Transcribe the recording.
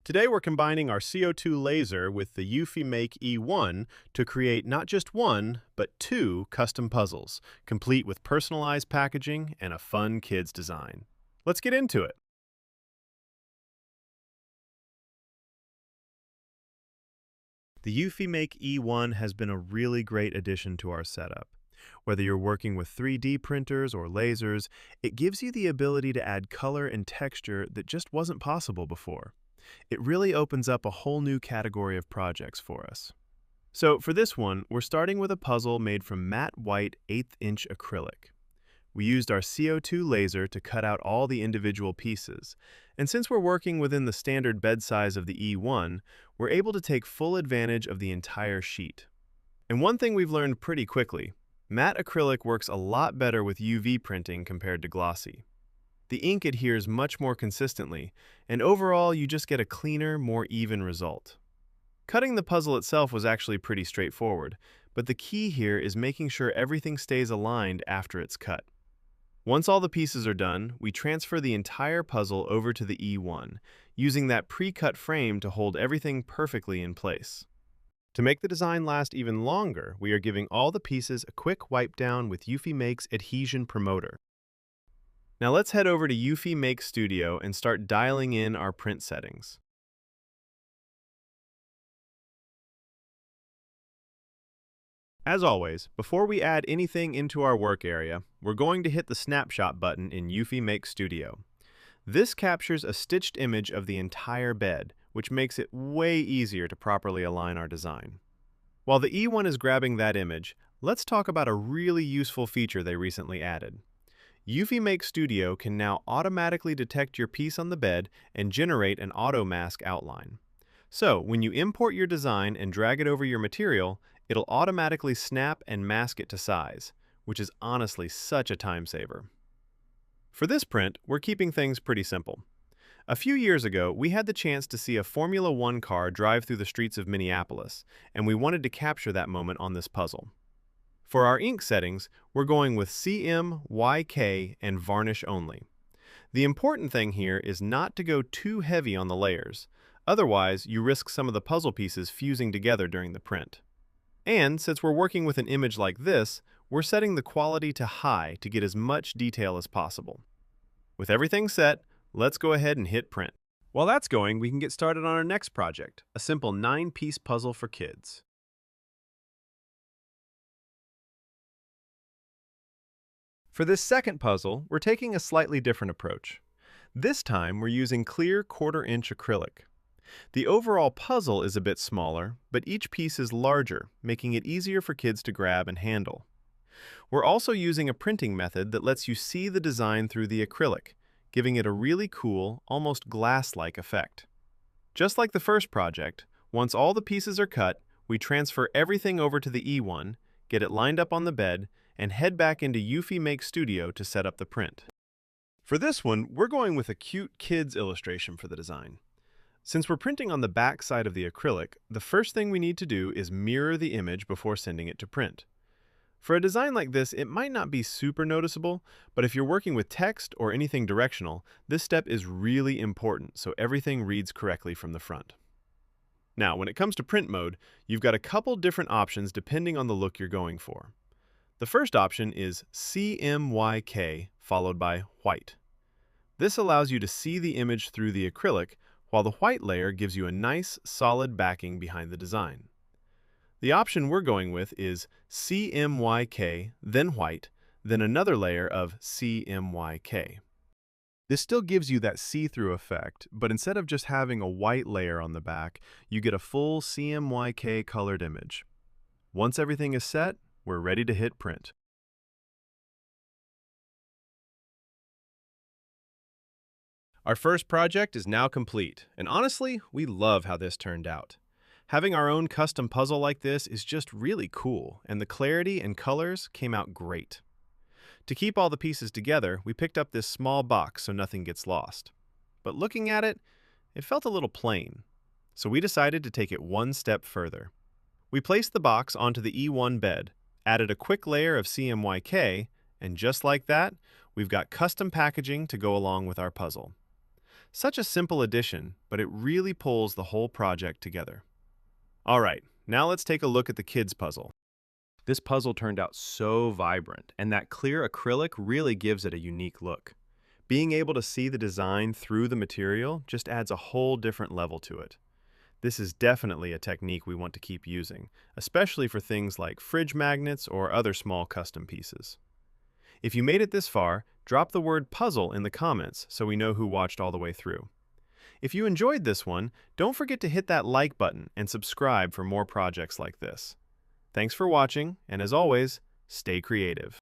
Today we're combining our CO2 laser with the eufyMake E1 to create not just one, but two custom puzzles, complete with personalized packaging and a fun kids design. Let's get into it. The eufyMake E1 has been a really great addition to our setup. Whether you're working with 3D printers or lasers, it gives you the ability to add color and texture that just wasn't possible before. It really opens up a whole new category of projects for us. So for this one, we're starting with a puzzle made from matte white 1/8" acrylic. We used our CO2 laser to cut out all the individual pieces, and since we're working within the standard bed size of the E1, we're able to take full advantage of the entire sheet. And one thing we've learned pretty quickly, matte acrylic works a lot better with UV printing compared to glossy. The ink adheres much more consistently, and overall you just get a cleaner, more even result. Cutting the puzzle itself was actually pretty straightforward, but the key here is making sure everything stays aligned after it's cut. Once all the pieces are done, we transfer the entire puzzle over to the E1, using that pre-cut frame to hold everything perfectly in place. To make the design last even longer, we are giving all the pieces a quick wipe down with eufyMake's Adhesion promoter. Now let's head over to eufyMake Studio and start dialing in our print settings. As always, before we add anything into our work area, we're going to hit the snapshot button in eufyMake Studio. This captures a stitched image of the entire bed, which makes it way easier to properly align our design. While the E1 is grabbing that image, let's talk about a really useful feature they recently added. eufyMake Studio can now automatically detect your piece on the bed and generate an auto mask outline. So, when you import your design and drag it over your material, it'll automatically snap and mask it to size, which is honestly such a time saver. For this print, we're keeping things pretty simple. A few years ago, we had the chance to see a Formula One car drive through the streets of Minneapolis, and we wanted to capture that moment on this puzzle. For our ink settings, we're going with CMYK and varnish only. The important thing here is not to go too heavy on the layers, otherwise you risk some of the puzzle pieces fusing together during the print. And since we're working with an image like this, we're setting the quality to high to get as much detail as possible. With everything set, let's go ahead and hit print. While that's going, we can get started on our next project, a simple 9-piece puzzle for kids. For this second puzzle, we're taking a slightly different approach. This time, we're using clear 1/4" acrylic. The overall puzzle is a bit smaller, but each piece is larger, making it easier for kids to grab and handle. We're also using a printing method that lets you see the design through the acrylic, giving it a really cool, almost glass-like effect. Just like the first project, once all the pieces are cut, we transfer everything over to the E1, get it lined up on the bed, and head back into eufyMake Studio to set up the print. For this one, we're going with a cute kids illustration for the design. Since we're printing on the back side of the acrylic, the first thing we need to do is mirror the image before sending it to print. For a design like this, it might not be super noticeable, but if you're working with text or anything directional, this step is really important so everything reads correctly from the front. Now, when it comes to print mode, you've got a couple different options depending on the look you're going for. The first option is CMYK followed by white. This allows you to see the image through the acrylic, while the white layer gives you a nice, solid backing behind the design. The option we're going with is CMYK, then white, then another layer of CMYK. This still gives you that see-through effect, but instead of just having a white layer on the back, you get a full CMYK colored image. Once everything is set, we're ready to hit print. Our first project is now complete, and honestly, we love how this turned out. Having our own custom puzzle like this is just really cool, and the clarity and colors came out great. To keep all the pieces together, we picked up this small box so nothing gets lost. But looking at it, it felt a little plain, so we decided to take it one step further. We placed the box onto the E1 bed, added a quick layer of CMYK, and just like that, we've got custom packaging to go along with our puzzle. Such a simple addition, but it really pulls the whole project together. All right, now let's take a look at the kids' puzzle. This puzzle turned out so vibrant, and that clear acrylic really gives it a unique look. Being able to see the design through the material just adds a whole different level to it. This is definitely a technique we want to keep using, especially for things like fridge magnets or other small custom pieces. If you made it this far, drop the word puzzle in the comments so we know who watched all the way through. If you enjoyed this one, don't forget to hit that like button and subscribe for more projects like this. Thanks for watching, and as always, stay creative.